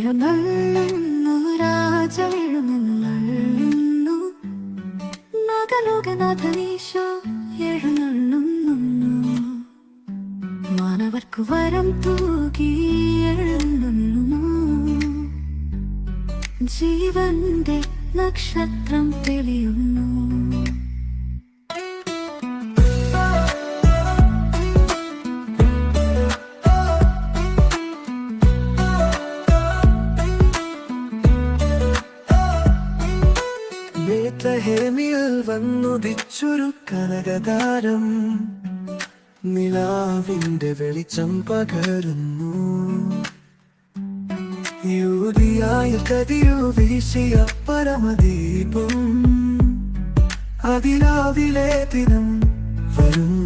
എഴുന്നള്ളുന്നു രാജ എഴുന്നള്ളുന്നു നഗലോകനാഥനീശോ എഴുന്നള്ളുന്നു മാനവർക്കു വരം തൂകി എഴുന്നള്ളുന്നു ജീവന്റെ നക്ഷത്രം തെളിയുന്നു ബേത്ലഹേമിൽ വന്നുദിച്ചൊരു കനകതാരം നിലാവിന്റെ വെളിച്ചം പകരുന്നു യൂദിയായ കതിരു വീശിയ പരമദീപം അതിരാവിലെ ദിനം വരുന്നു.